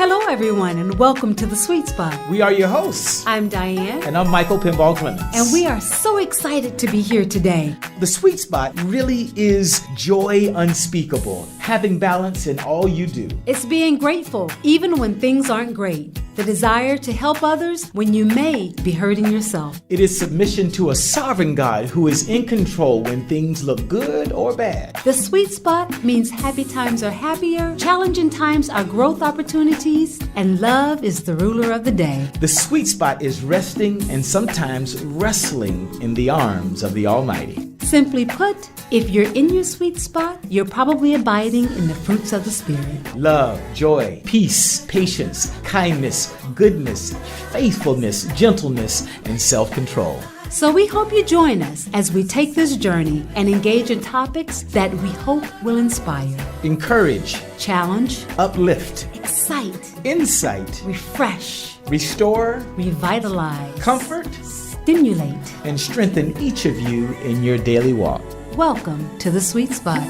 Hello, everyone, and welcome to The Sweet Spot. We are your hosts. I'm Diane. And I'm Michael Pinball Clemens. And we are so excited to be here today. The Sweet Spot really is joy unspeakable, having balance in all you do. It's being grateful, even when things aren't great. The desire to help others when you may be hurting yourself. It is submission to a sovereign God who is in control when things look good or bad. The Sweet Spot means happy times are happier, challenging times are growth opportunities, and love is the ruler of the day. The Sweet Spot is resting and sometimes wrestling in the arms of the Almighty. Simply put, if you're in your sweet spot, you're probably abiding in the fruits of the Spirit. Love, joy, peace, patience, kindness, goodness, faithfulness, gentleness, and self-control. So we hope you join us as we take this journey and engage in topics that we hope will inspire, Encourage, challenge, uplift, excite, insight, refresh, restore, revitalize, comfort, stimulate, and strengthen each of you in your daily walk. Welcome to the Sweet Spot.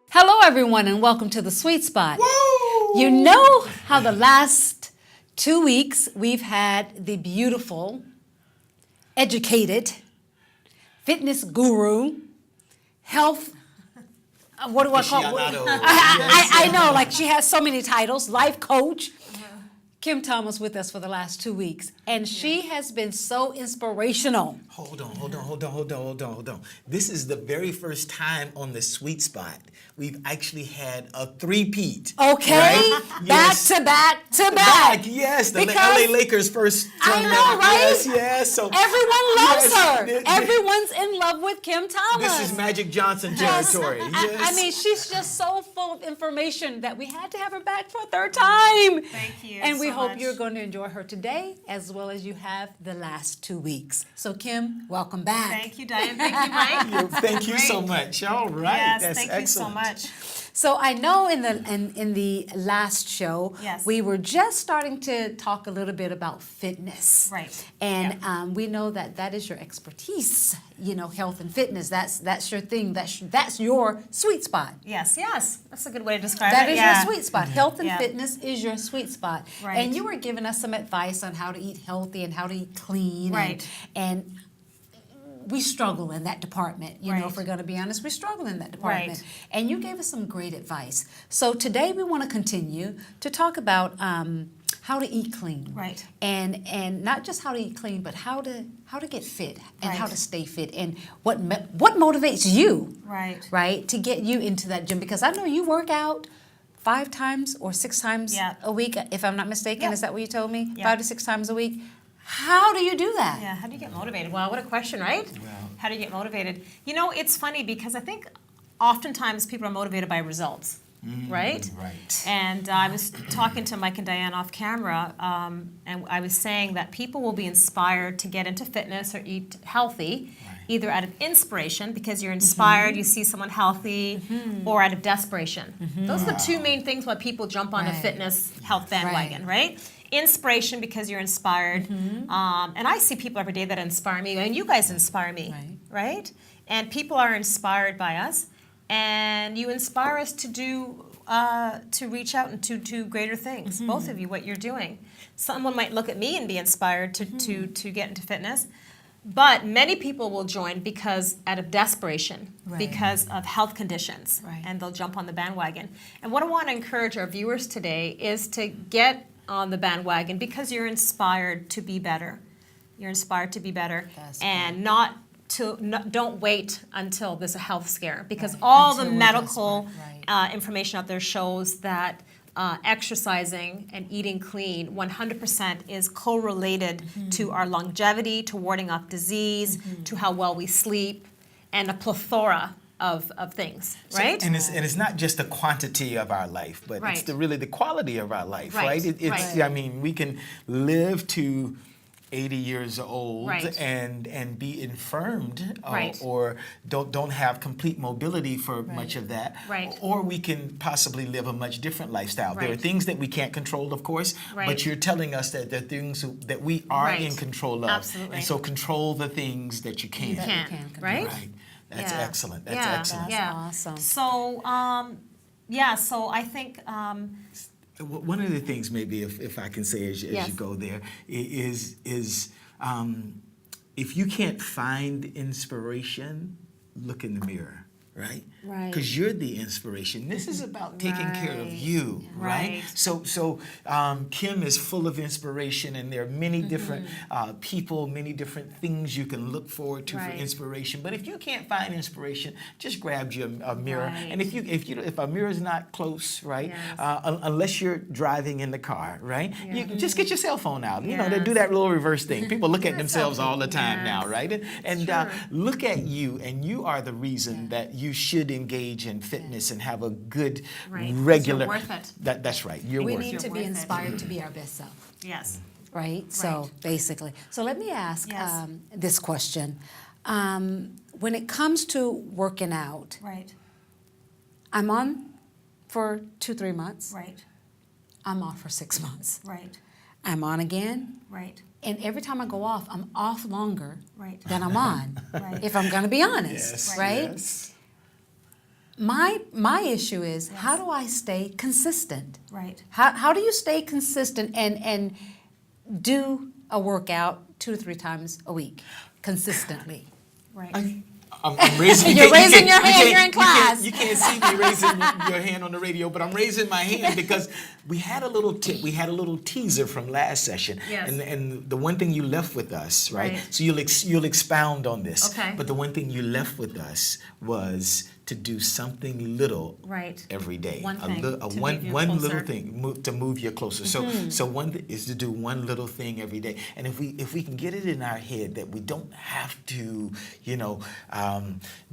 Hello, everyone, and welcome to the Sweet Spot. Woo! You know how the last 2 weeks we've had the beautiful, educated, fitness guru, health. What do I call it? I know, like she has so many titles. Life coach. Kim Thomas with us for the last 2 weeks, and she has been so inspirational. Hold on. This is the very first time on the Sweet Spot we've actually had a three-peat. Okay, right? back to back. Yes, the Because LA Lakers first. I know, right? Yes. So everyone loves yes, her. Everyone's in love with Kim Thomas. This is Magic Johnson Yes. territory. Yes. I mean, she's just so full of information that we had to have her back for a third time. Thank you. And we so hope much. you're going to enjoy her today as well as you have the last 2 weeks. So, Kim, welcome back. Thank you, Diane. Thank you, Mike. Thank you so Great. much. All right, Yes, that's thank excellent. you so much. So I know in the last show, Yes. we were just starting to talk a little bit about fitness. Right. And we know that is your expertise, health and fitness. That's your thing. That's your sweet spot. Yes. That's a good way to describe That it. is Yeah. your sweet spot. Health and Yeah. fitness is your sweet spot. Right. And you were giving us some advice on how to eat healthy and how to eat clean. Right. And we struggle in that department. Right. If we're going to be honest, we struggle in that department. Right. And you gave us some great advice. So today we want to continue to talk about how to eat clean. Right. And not just how to eat clean, but how to get fit and how Right. to stay fit and what motivates you. Right. Right, to get you into that gym, because I know you work out 5 times or 6 times Yeah. a week, if I'm not mistaken. Yeah. Is that what you told me? Yeah. 5 to 6 times a week. How do you do that? Yeah. How do you get motivated? Wow, what a question, right? How do you get motivated? It's funny because I think oftentimes people are motivated by results. Right? Right. And I was talking to Mike and Diane off camera, and I was saying that people will be inspired to get into fitness or eat healthy, either out of inspiration, because you're inspired, you see someone healthy, or out of desperation. Those are the two main things why people jump on a Right. fitness health bandwagon, right? Inspiration because you're inspired. And I see people every day that inspire me, and you guys inspire me, right? And people are inspired by us. And you inspire us to do, to reach out and to do greater things. Both of you, what you're doing. Someone might look at me and be inspired to get into fitness, but many people will join because out of desperation, because of health conditions, and they'll jump on the bandwagon. And what I want to encourage our viewers today is to get on the bandwagon because you're inspired to be better. You're inspired to be better, and don't wait until there's a health scare, because all the medical information out there shows that exercising and eating clean 100% is correlated to our longevity, to warding off disease, to how well we sleep, and a plethora of things, right? And it's not just the quantity of our life, but it's really the quality of our life, right? I mean, we can live to 80 years old and be infirmed or don't have complete mobility for much of that. Or we can possibly live a much different lifestyle. There are things that we can't control, of course, but you're telling us that there are things that we are in control of. Absolutely. And so control the things that you can. Right? That's excellent. That's Yeah. excellent. Yeah. awesome. So, so I think One of the things, maybe, if I can say as Yes. you go there, is if you can't find inspiration, look in the mirror, right? Right. Because you're the inspiration. This is about taking care of you, right? Right. So Kim is full of inspiration, and there are many different people, many different things you can look forward to for Right. inspiration. But if you can't find inspiration, just grab your a mirror, Right. and if a mirror is not close, right? Yes. Unless you're driving in the car, right? You just get your cell phone out. You know, they do Yes. that little reverse thing. People look at themselves all the time now, Yes. right? And true. look at you, and you are the reason that you should engage in fitness and have a good, Right. regular. You're worth it. That's right. You're We worth need it. to be worth it. inspired to be our best self, yes. right? So basically, so let me ask Yes. this question. When it comes to working out, Right. I'm on for 2-3 months. Right. I'm off for 6 months. Right. I'm on again, Right. and every time I go off, I'm off longer Right. than I'm on. Right. If I'm going to be honest, Yes. right? Yes. My issue is how do I stay consistent? Right. How do you stay consistent and do a workout 2 to 3 times a week consistently? Right. I'm raising. You're you raising can't- your hand, can't- you're in class. You can't see me raising your hand on the radio, but I'm raising my hand because we had a little tip. We had a little teaser from last session, Yes. and the one thing you left with us, right? Right. So you'll expound on this. Okay. But the one thing you left with us was to do something little Right. every day. One thing to move one you little closer. thing to move you closer. So one is to do one little thing every day. And if we can get it in our head that we don't have to,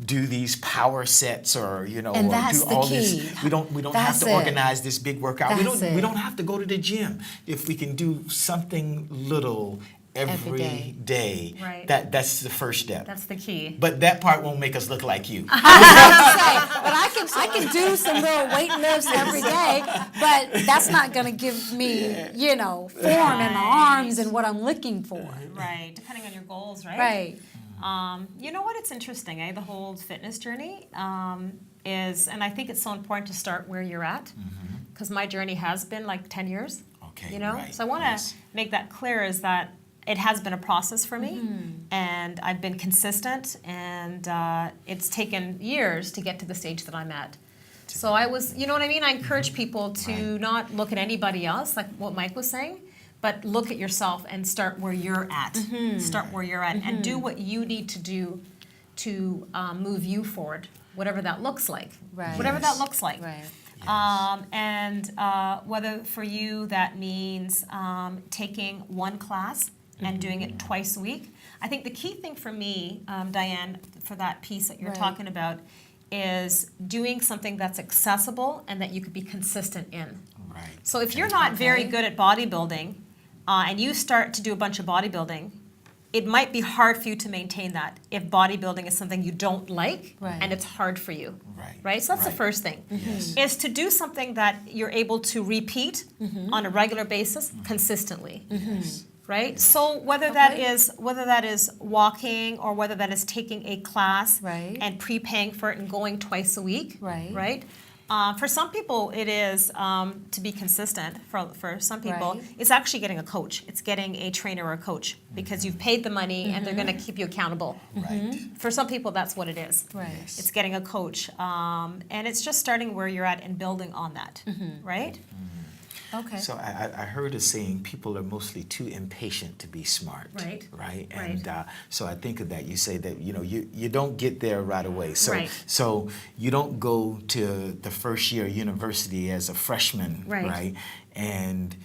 do these power sets or And or that's do the all key. this. We don't have That's to it. organize this big workout. That's We it. don't have to go to the gym. If we can do something little every day. day, Right. that's the first step. That's the key. But that part won't make us look like you. But I can do some little weight lifts every day, but that's not going to give me, form in my arms and what I'm looking for. Right. Depending on your goals, right? Right. You know what? It's interesting, The whole fitness journey is, and I think it's so important to start where you're at, because my journey has been like 10 years. Okay, right, So I want to yes. make that clear is that it has been a process for me, and I've been consistent, and it's taken years to get to the stage that I'm at. So I was, you know what I mean? I encourage people to not look at anybody else, like what Mike was saying, but look at yourself and start where you're at. Start where you're at and do what you need to do to move you forward, whatever that looks like. Right. Whatever Yes. that looks like. Right. Whether for you that means taking one class and doing it twice a week. I think the key thing for me, Diane, for that piece that you're Right. talking about, is doing something that's accessible and that you could be consistent in. Right. So if you're not very good at bodybuilding and you start to do a bunch of bodybuilding, it might be hard for you to maintain that if bodybuilding is something you don't like Right. and it's hard for you. Right. Right? So that's the Right. first thing. Yes. Is to do something that you're able to repeat on a regular basis consistently. Yes. Right? So whether that is walking or whether that is taking a class Right. and prepaying for it and going twice a week. Right. Right? For some people, it is to be consistent. For some people, Right. it's actually getting a coach. It's getting a trainer or a coach because you've paid the money and they're going to keep you accountable. Right. For some people, that's what it is. Right. It's getting a coach, and it's just starting where you're at and building on that, right? Okay. So I heard a saying, people are mostly too impatient to be smart. Right. Right. Right. And so I think of that. You say that you don't get there right away. So Right. so you don't go to the first year of university as a freshman. Right. And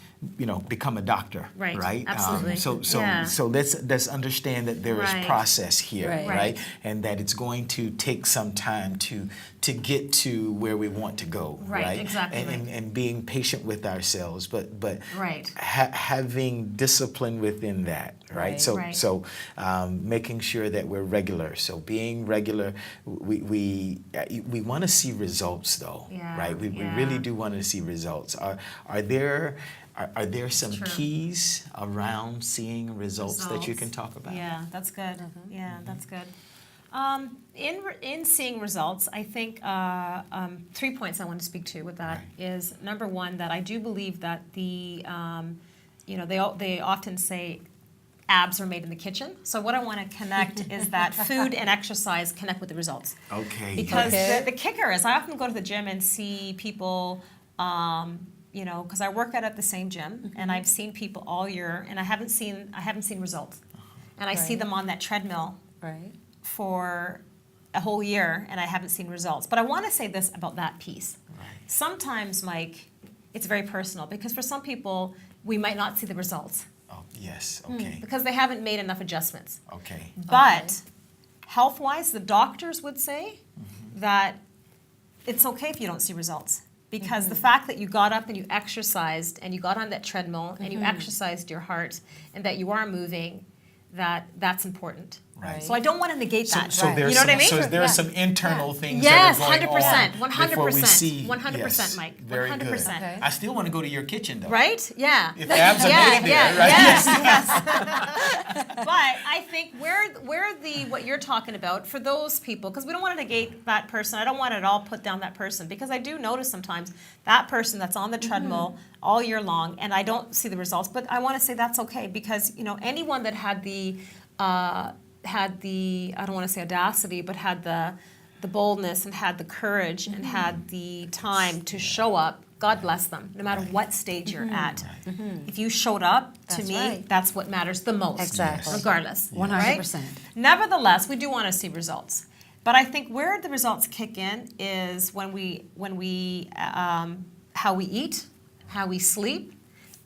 become a doctor. Right. Right. Absolutely. So let's understand that there is Right. process here. Right. Right. And that it's going to take some time to get to where we want to go. Right, exactly And being patient with ourselves, but Right. having discipline within that, right? Right. So Right. so making sure that we're regular. So being regular, we want to see results, though, Yeah, right? We yeah. really do want to see results. Are there some True. keys around seeing results that you can talk about? Yeah, that's good. Yeah, that's good. In seeing results, I think 3 points I want to speak to with that is number one, that I do believe that they often say abs are made in the kitchen. So what I want to connect is that food and exercise connect with the results. Okay. Because the kicker is I often go to the gym and see people, because I work out at the same gym and I've seen people all year and I haven't seen results. And I see them on that treadmill for a whole year and I haven't seen results. But I want to say this about that piece. Right. Sometimes, Mike, it's very personal because for some people, we might not see the results. Oh, yes, okay. Because they haven't made enough adjustments. Okay. But health-wise, the doctors would say that it's okay if you don't see results. Because the fact that you got up and you exercised and you got on that treadmill and you exercised your heart and that you are moving, that's important. Right. So I don't want to negate that. So there's you know what I mean? So there are some internal things yes, that are going 100%, on 100%, before we see. 100%, yes, Mike. Very 100%. good. Okay. I still want to go to your kitchen, though. Right? Yeah. If abs are made there, right? Yes. But I think what you're talking about for those people, because we don't want to negate that person. I don't want it all put down that person because I do notice sometimes that person that's on the treadmill all year long and I don't see the results. But I want to say that's okay because anyone that had the I don't want to say audacity, but had the boldness and had the courage and had the time to show up, God bless them, no matter what stage you're at. If you showed up, to That's me, right. that's what matters the most. Exactly. Regardless. 100%. Right? Nevertheless, we do want to see results. But I think where the results kick in is when we how we eat, how we sleep,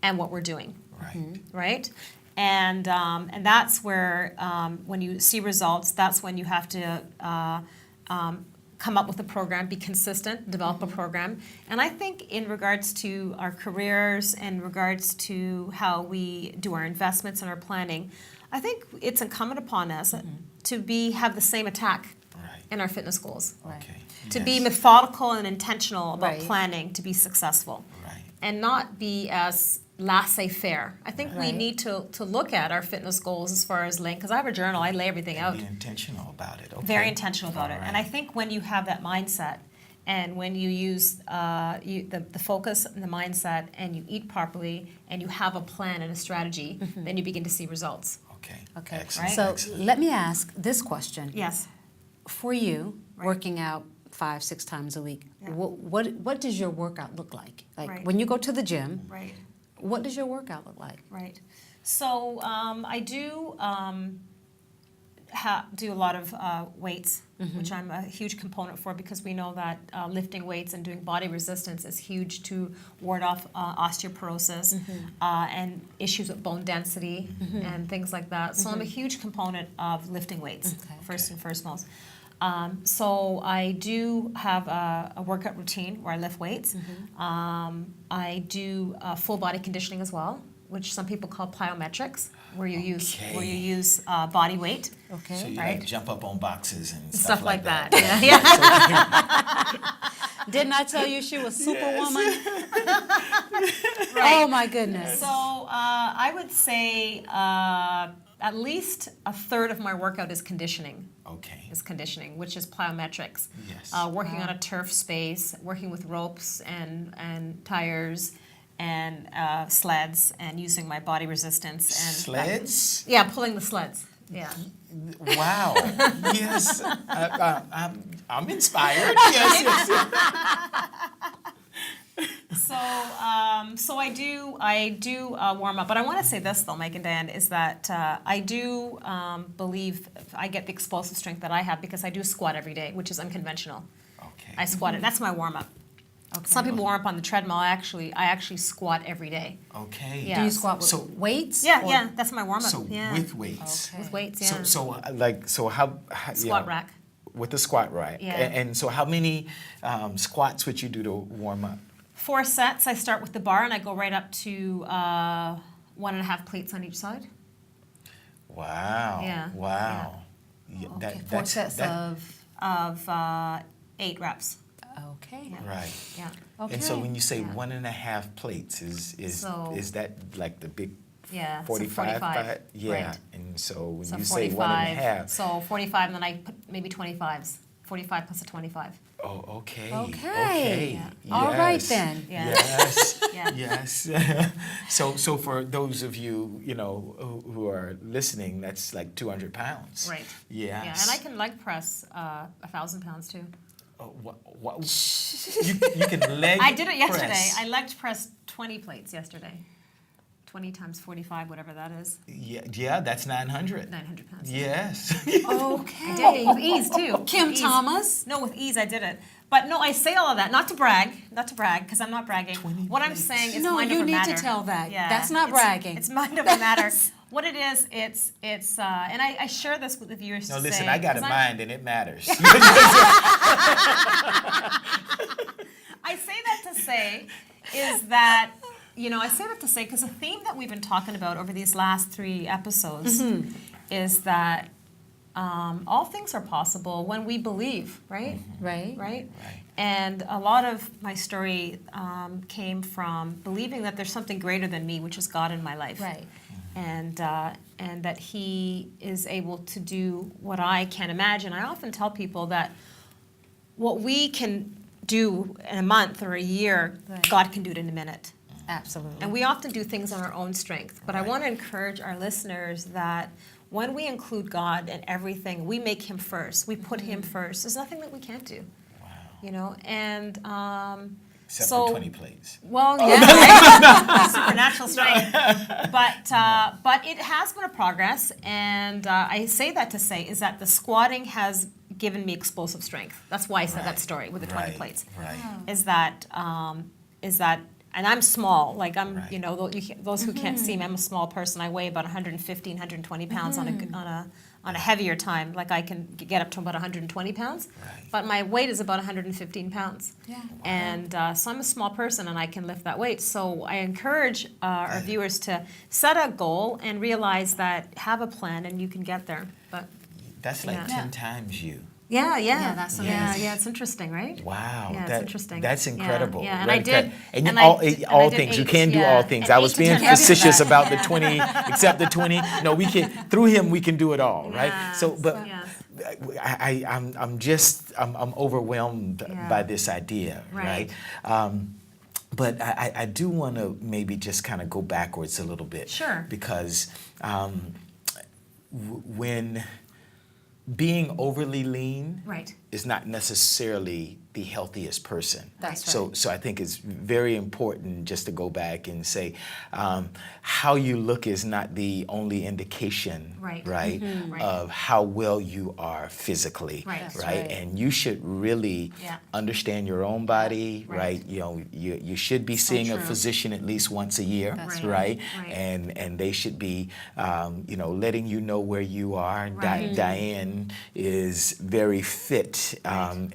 and what we're doing. Right. Right? And that's where, when you see results, that's when you have to come up with a program, be consistent, develop a program. And I think in regards to our careers, in regards to how we do our investments and our planning, I think it's incumbent upon us to have the same attack in our fitness goals. Okay. To be methodical and intentional about Right. planning to be successful. Right. And not be as laissez-faire. I think we Right. need to look at our fitness goals as far as laying, because I have a journal, I lay everything out. Be intentional about it. Okay. Very intentional about it. All And I right. think when you have that mindset, and when you use the focus and the mindset, and you eat properly, and you have a plan and a strategy, then you begin to see results. Okay. Okay. Excellent. So Excellent. let me ask this question. Yes. For you, Right. working out 5-6 times a week, Yeah. what does your workout look like? Like Right. when you go to the gym, Right. what does your workout look like? Right. So I do do a lot of weights, which I'm a huge component for because we know that lifting weights and doing body resistance is huge to ward off osteoporosis and issues with bone density and things like that. So I'm a huge component of lifting weights, first and foremost. So I do have a workout routine where I lift weights. I do full body conditioning as well, which some people call plyometrics, where you use body weight. Okay. So you Right. like jump up on boxes and Stuff like that. Didn't I tell you she was Superwoman? Oh my goodness. So I would say at least a third of my workout is conditioning. Okay. Which is plyometrics. Yes. Working on a turf space, working with ropes and tires and sleds, and using my body resistance and Sleds? yeah, pulling the sleds. Yeah. Wow. Yes. I'm inspired. Yes. So I do warm up, but I want to say this though, Mike and Diane, is that I do believe I get the explosive strength that I have because I do squat every day, which is unconventional. Okay. I squat it. That's my warm up. Okay. Some people warm up on the treadmill. I actually squat every day. Okay. Yeah. Do you squat with So- weights? Yeah, or- yeah, that's my warm up. So Yeah. with weights. Okay. With weights, yeah. So how you Squat know, rack. with the squat rack. Yeah. And so how many squats would you do to warm up? 4 sets. I start with the bar and I go right up to 1.5 plates on each side. Wow. Yeah. Wow. Yeah, Okay. 4 sets of. Of 8 reps. Okay. Yeah. Right. Yeah. Okay. And so when you say Yeah. 1.5 plates, So- is that like the big Yeah. so 45? 45. Yeah. Right. And so when So you say 45. 1.5, So 45, and then I put maybe 25s, 45 plus a 25. Oh, okay. Okay. All right then. Yeah. Yes. Yeah. Yes. So for those of you, who are listening, that's like 200 pounds. Right. Yes. Yeah, and I can leg press 1,000 pounds too. Oh, what? You can leg I did it yesterday. press. I leg pressed 20 plates yesterday. 20 times 45, whatever that is. Yeah, that's 900. 900 pounds. Yes. Okay. I did it with ease too. Kim With ease. Thomas. No, with ease I did it. But no, I say all of that not to brag, because I'm not bragging. 20 What I'm plates. saying is No, mind you over need matter. to tell that. Yeah, That's not bragging. It's mind over matter. What it is, it's and I share this with the viewers. No, to listen, say, I got a 'cause mind and it matters. I say that to say is that, I say that to say because the theme that we've been talking about over these last 3 episodes is that all things are possible when we believe, right? Right. Right? And a lot of my story came from believing that there's something greater than me, which is God in my life. Right. And that He is able to do what I can't imagine. I often tell people that what we can do in a month or a year, Right. God can do it in a minute. Absolutely. And we often do things on our own strength. But I Right. want to encourage our listeners that when we include God in everything, we make Him first. We put Him first. There's nothing that we can't do. Wow. And Except so, for 20 plates. well, yeah, right? Supernatural strength. But it has been a progress, and I say that to say is that the squatting has given me explosive strength. That's why I said that Right. story with the 20 plates. Right. Is that, and I'm small. Like I'm, Right. those who can't see me, I'm a small person. I weigh about 115, 120 pounds on a heavier time. Like I can get up to about 120 pounds, Right. but my weight is about 115 pounds. Yeah. And so I'm a small person and I can lift that weight. So I encourage our viewers to set a goal and realize that have a plan and you can get there. But That's like Yeah. 10 times you. yeah, Yeah, that's amazing. yeah, it's interesting, right? Wow. Yeah, it's interesting. That's incredible. Yeah, and Right, I did. And and all, I did- and all I did things. You 8, can do yeah, all things. and I was 8 to being 10 reps of facetious that. about the 20, except the 20. No, we can, through him, we can do it all, right? Yes, So, but yes. I'm overwhelmed Yeah. by this idea, Right. But I do want to maybe just kind of go backwards a little bit. Sure. Because when being overly lean Right. is not necessarily the healthiest person. That's So, right. so I think it's very important just to go back and say how you look is not the only indication, Right. right, Right. of how well you are physically, Right. That's right. And you should really Yeah. understand your own body, Right. right? You should be seeing a true. physician at least once a year, That's right? Right. And they should be, letting you know where you are. Right. Diane is very fit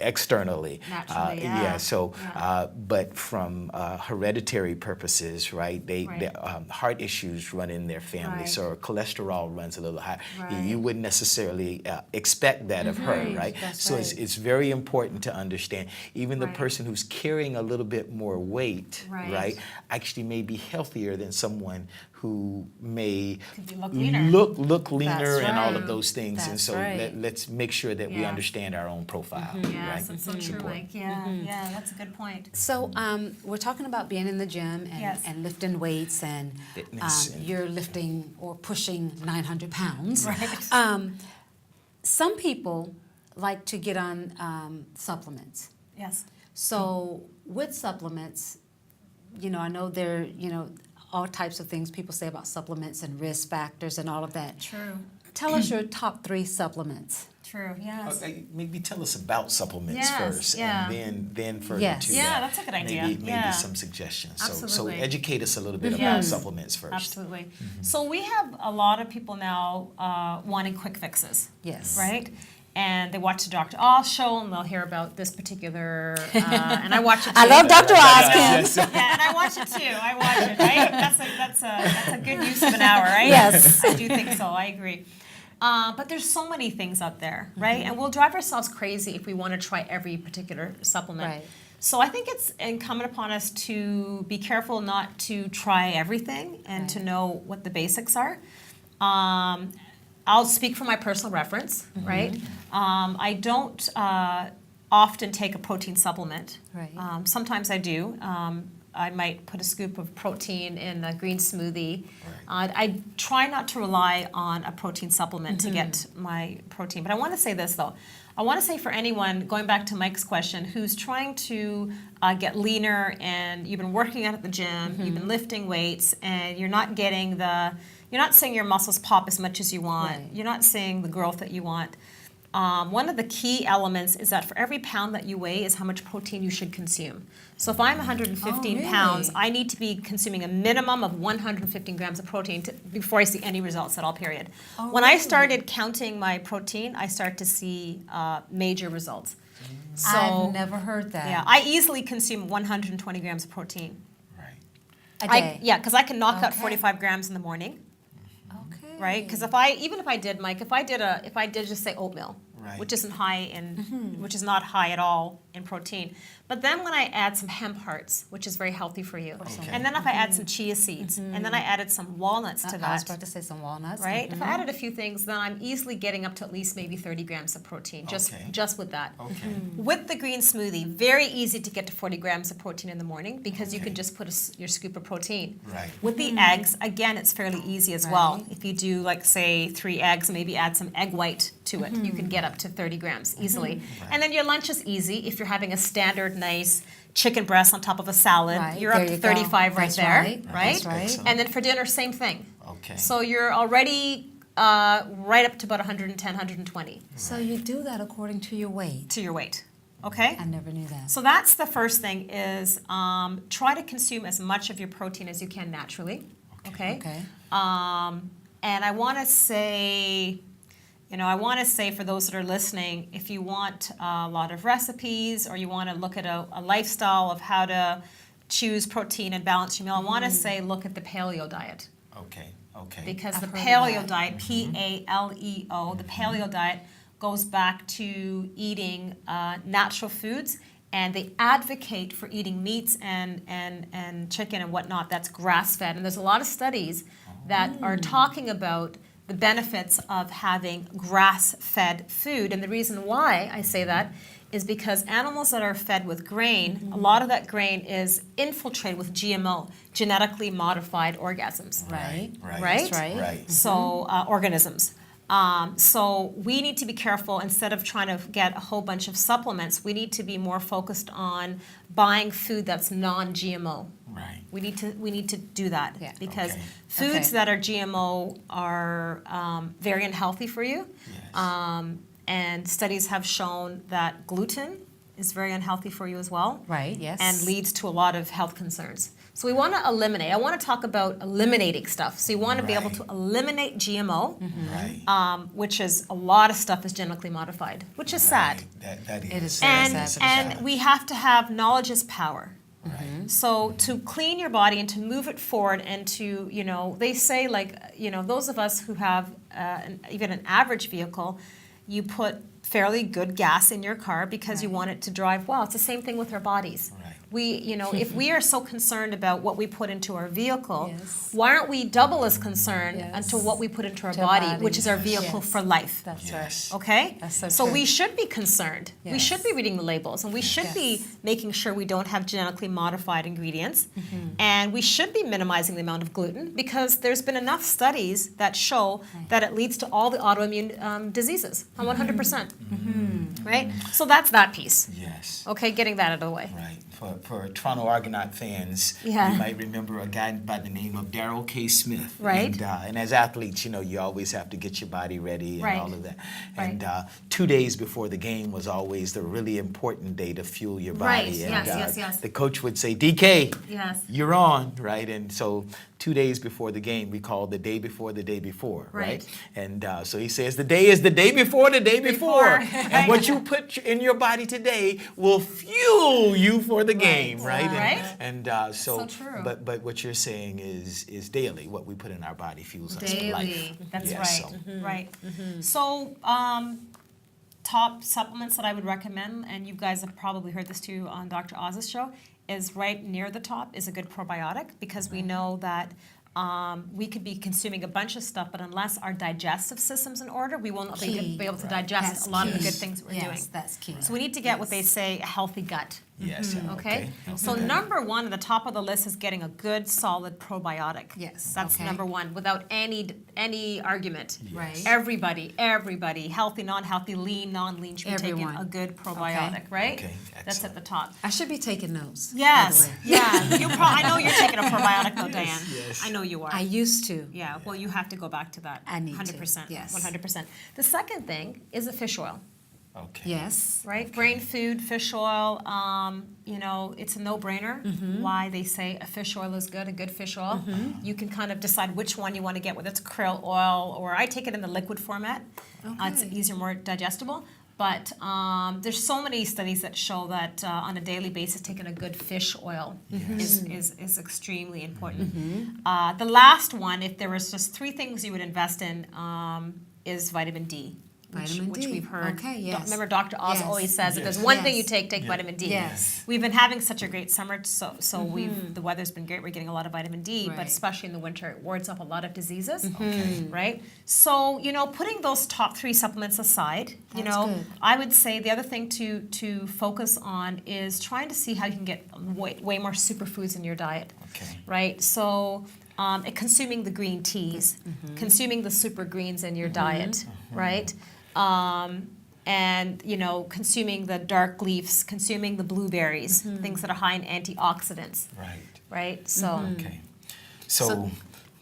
externally. Naturally, yeah. So, Yeah. but from hereditary purposes, right? They Right. heart issues run in their family, Right. so cholesterol runs a little high. Right. You wouldn't necessarily expect that of her, right? That's So right. it's very important to understand. Even the Right. person who's carrying a little bit more weight, Right. actually may be healthier than someone who may Could look leaner. look leaner That's and all right. of those things. And That's so right. let's make sure that we Yeah. understand our own profile, Yes, right? that's so true, Mike. Yeah, yeah, that's a good point. So we're talking about being in the gym and, Yes. and lifting weights, and Fitness and- you're lifting or pushing 900 pounds. Right. Some people like to get on supplements. Yes. So with supplements, I know there, all types of things people say about supplements and risk factors and all of that. True. Tell us your top 3 supplements. True. Yes. Maybe tell us about supplements Yes, first, yeah. and then further Yes. to Yeah, that. that's a good idea. Maybe Yeah. some suggestions. So Absolutely. educate us a little bit about Yes. supplements first. Absolutely. So we have a lot of people now wanting quick fixes. Yes. Right? And they watch the Dr. Oz show and they'll hear about this particular, and I watch it too. I love Dr. Oz, Kim. Yes. Yeah, and I watch it too. I watch it, right? That's a good use of an hour, right? Yes. I do think so. I agree. But there's so many things out there, right? And we'll drive ourselves crazy if we want to try every particular supplement. Right. So I think it's incumbent upon us to be careful not to try everything and to know what the basics are. I'll speak from my personal reference, right? I don't often take a protein supplement. Right. Sometimes I do. I might put a scoop of protein in a green smoothie. I try not to rely on a protein supplement to get my protein. But I want to say this, though. I want to say for anyone, going back to Mike's question, who's trying to get leaner and you've been working out at the gym, you've been lifting weights, and you're not getting you're not seeing your muscles pop as much as you want. Right. You're not seeing the growth that you want. One of the key elements is that for every pound that you weigh is how much protein you should consume. So if I'm 115 really? pounds, I need to be consuming a minimum of 115 grams of protein before I see any results at all, period. When I started counting my protein, I start to see major results. So, I've never heard that. yeah, I easily consume 120 grams of protein. Right. A day. Yeah, because I can knock out Okay. 45 grams in the morning, Okay. right? Because even if I did, Mike, if I did just say oatmeal, Right. which isn't high in, which is not high at all in protein. But then when I add some hemp hearts, which is very healthy for you, Okay. and then if I add some chia seeds, and then I added some walnuts to I was that, about to say some walnuts. right? If I added a few things, then I'm easily getting up to at least maybe 30 grams of protein, Okay. just with that. Okay. With the green smoothie, very easy to get to 40 grams of protein in the morning because you Okay. can just put your scoop of protein. Right. With the eggs, again, it's fairly easy as well. Right. If you do, like, say, 3 eggs, maybe add some egg white to it, you can get up to 30 grams easily. And then your lunch is easy. If you're having a standard nice chicken breast on top of a salad, Right, you're up there to you go. 35 right That's there, right, right? that's right. Excellent. And then for dinner, same thing. Okay. So you're already right up to about 110, 120 So you do that according to your weight. to your weight, okay? I never knew that. So that's the first thing is try to consume as much of your protein as you can naturally, okay? Okay. And I want to say, for those that are listening, if you want a lot of recipes or you want to look at a lifestyle of how to choose protein and balance your meal, I want to say look at the paleo diet. Okay. Okay. Because the I've heard of paleo that. diet, Paleo, the paleo diet goes back to eating natural foods, and they advocate for eating meats and chicken and whatnot that's grass-fed. And there's a lot of studies that are talking about the benefits of having grass-fed food. And the reason why I say that is because animals that are fed with grain, a lot of that grain is infiltrated with GMO, genetically modified organisms. Right. Right. Right? That's right. Right. So organisms. So we need to be careful. Instead of trying to get a whole bunch of supplements, we need to be more focused on buying food that's non-GMO. Right. We need to do that Yeah. because Okay. foods Okay. that are GMO are very unhealthy for you. Yes. And studies have shown that gluten is very unhealthy for you as well. Right, yes. And leads to a lot of health concerns. So we want to eliminate. I want to talk about eliminating stuff. So you want to be able Right. to eliminate GMO, Right. which is a lot of stuff is genetically modified, which is sad. That It is. is very And sad. and we have to have knowledge is power. Right. So to clean your body and to move it forward and to, they say those of us who have even an average vehicle, you put fairly good gas in your car because you want it to drive well. It's the same thing with our bodies. Right. If we are so concerned about what we put into our vehicle, Yes. why aren't we double as concerned Yes. into what we put into our To our body, bodies. which is our vehicle Yes. for life? That's Yes. right. Okay? That's so true. we should be concerned. We Yes. should be reading the labels, and we should be Yes. making sure we don't have genetically modified ingredients. Mm-hmm. And we should be minimizing the amount of gluten because there's been enough studies that show that it leads to all the autoimmune diseases, 100%. Right? So that's that piece. Yes. Okay, getting that out of the way. Right. For Toronto Argonaut fans, Yeah. you might remember a guy by the name of Darrell K. Smith. Right. And as athletes, you always have to get your body ready and Right. all of that. Right. And 2 days before the game was always the really important day to fuel your body. Right. And, Yes. The coach would say, DK, Yes. you're on, right? And so 2 days before the game, we call the day before the day before, right? Right. And so he says, the day is the day before the day before. And what you put in your body today will fuel you for the game, right? Right. And So true. But what you're saying is daily, what we put in our body fuels us for life. Daily. That's Yeah, right. so- Right. So, top supplements that I would recommend, and you guys have probably heard this too on Dr. Oz's show, is right near the top is a good probiotic because we know that we could be consuming a bunch of stuff, but unless our digestive system's in order, we will not be able to digest a lot of the good things that we're doing. That's key. So we need to get what they say, a healthy gut. Yes. Okay? So number one at the top of the list is getting a good, solid probiotic. Yes, That's okay. number one, without any argument. Right. Everybody, healthy, non-healthy, lean, non-lean, should be taking Everyone. a good probiotic, right? Okay, That's at excellent. the top. I should be taking notes. Yes, by the way. yeah. I know you're taking a probiotic though, Diane. yes. I know you are. I used to. Yeah, well, you have to go back to that. I need to, 100%. yes. 100%. The second thing is a fish oil, Okay. Yes. right? Brain food, fish oil, it's a no-brainer why they say a fish oil is good, a good fish oil. You can kind of decide which one you want to get, whether it's krill oil, or I take it in the liquid format. It's Okay. easier, more digestible. But there's so many studies that show that on a daily basis, taking a good fish oil is extremely important. The last one, if there was just 3 things you would invest in, is vitamin D. Which D. we've heard. Okay, yes. Remember, Dr. Oz Yes. always says if there's Yes. one thing Yes. you take vitamin D. Yes. We've been having such a great summer, so the weather's been great. We're getting a lot of vitamin D, Right. but especially in the winter, it wards off a lot of diseases. Okay. Right? So, putting those top 3 supplements aside, That's good. I would say the other thing to focus on is trying to see how you can get way more superfoods in your diet. Okay. Right? So, consuming the green teas, consuming the super greens in your diet, right? And consuming the dark leaves, consuming the blueberries, things that are high in antioxidants, Right. right? So Okay. So,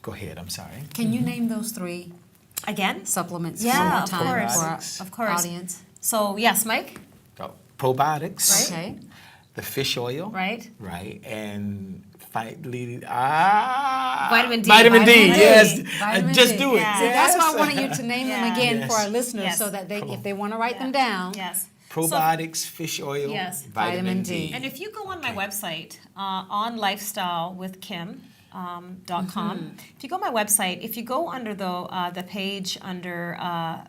go ahead. I'm sorry. Can you name those 3 again, supplements Yeah, one more of time course. for our Of course. audience? so yes, Mike, Probiotics. Right. Okay. The fish oil. right? Right. And Vitamin D. Vitamin D. Vitamin D. Yes. Vitamin Just D. do it. Yeah. See, that's why I Yes. wanted you to name them Yeah. again for Yes. our listeners, Yes. so that Come if on. they want to write them down. Yes. Probiotics, fish oil, Yes. vitamin Vitamin D. D. And if you go on my website, on lifestylewithkim.com, if you go on my website, if you go under the page under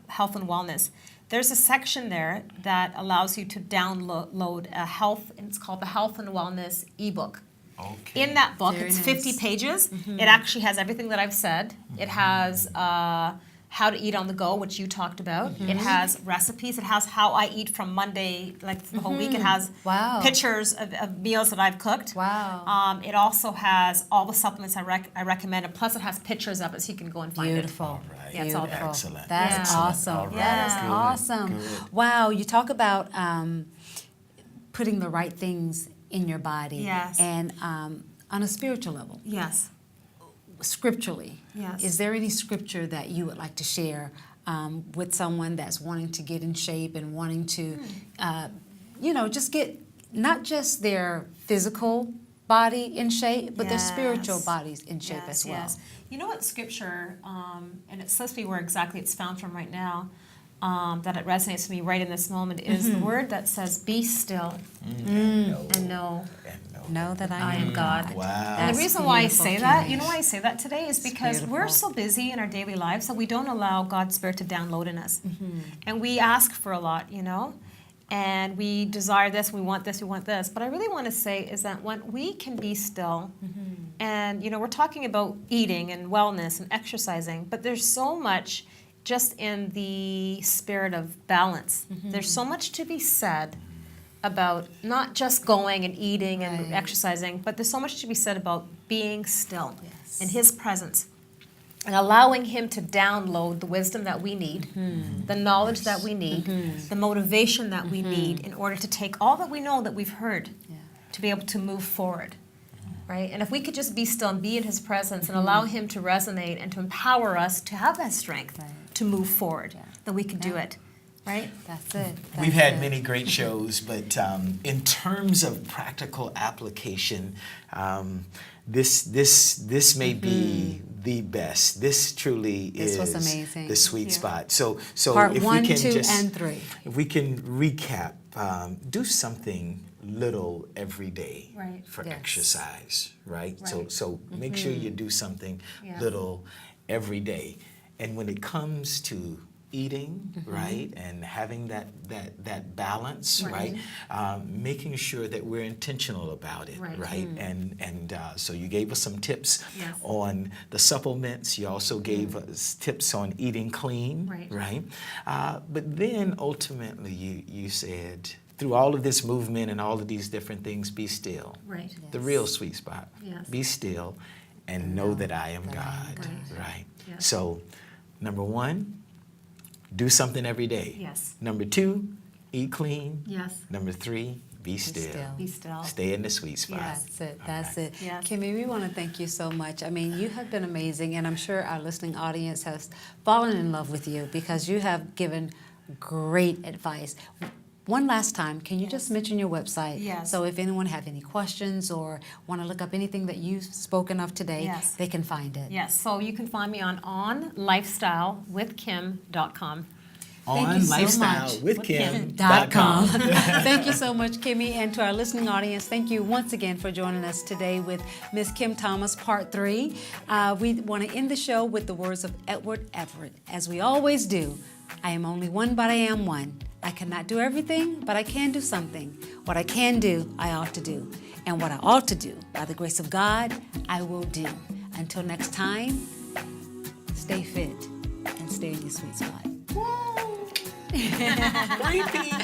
health and wellness, there's a section there that allows you to download it's called the Health and Wellness ebook. Okay. In that book, Very it's nice. 50 pages. It actually has everything that I've said. It has how to eat on the go, which you talked about. It has recipes. It has how I eat from Monday, like the whole week. It has Wow. pictures of meals that I've cooked. Wow. It also has all the supplements I recommend, and plus it has pictures of it, so you can go and find Beautiful. All right. Yeah, it's all there. Beautiful. Excellent. That's Yeah. awesome. All right. That is Yeah. awesome. Good. Wow, you talk about putting the right things in your body. Yes. And on a spiritual level, it. Yes. scripturally, Yes. is there any scripture that you would like to share with someone that's wanting to get in shape and wanting to, just get not just their physical body in shape, but their spiritual Yes. bodies in shape as well? Yes. You know what scripture, and it's supposed to be where exactly it's found from right now, that it resonates with me right in this moment, is the word that says, "Be still and know Know that I am God." Wow. And That's the reason why I beautiful, say that, Kim. you know why I say that today, is because we're beautiful. so busy in our daily lives that we don't allow God's Spirit to download in us. And we ask for a lot, and we desire this, we want this, we want this. But I really want to say is that when we can be still, and we're talking about eating and wellness and exercising, but there's so much just in the spirit of balance. There's so much to be said about not just going and eating and Right. exercising, but there's so much to be said about being still Yes. in His presence and allowing Him to download the wisdom that we need, the knowledge that we need, the motivation that we need in order to take all that we know that we've heard to be able to move forward. Right? And if we could just be still and be in His presence and allow Him to resonate and to empower us to have that strength to move forward, then we could do it. Right? That's it. We've That's had it. many great shows, but in terms of practical application, this may be the best. This truly This is was amazing. the sweet Yeah. spot. So Part if 1, we can 2, just, and 3. if we can recap, do something little every day Right. for Yes. exercise, right? Right. So make sure you do something Yeah. little every day. And when it comes to eating, right, and having that balance, right, making sure that we're intentional about it, right, and so you gave us some tips on the supplements. You also gave us tips on eating clean, right, but then ultimately you said, through all of this movement and all of these different things, be still. Right. The real sweet spot. Yes. Be still and know that I am God. Right. Yes. So, number 1, do something every day. Yes. Number 2, eat clean. Yes. Number 3, be still. Be still. Stay in the sweet spot. Yes. That's it. That's it. Yes. Kimmy, we want to thank you so much. I mean, you have been amazing, and I'm sure our listening audience has fallen in love with you because you have given great advice. One last time, can you just mention your website? Yes. So if anyone have any questions or want to look up anything that you've spoken of today, they can find it. Yes. So you can find me on onlifestylewithkim.com. Thank you so much. onlifestylewithkim.com. Thank you so much, Kimmy. And to our listening audience, thank you once again for joining us today with Miss Kim Thomas, Part 3. We want to end the show with the words of Edward Everett. As we always do, I am only one, but I am one. I cannot do everything, but I can do something. What I can do, I ought to do. And what I ought to do, by the grace of God, I will do. Until next time, stay fit and stay in your sweet spot. Woo! 3 p.m.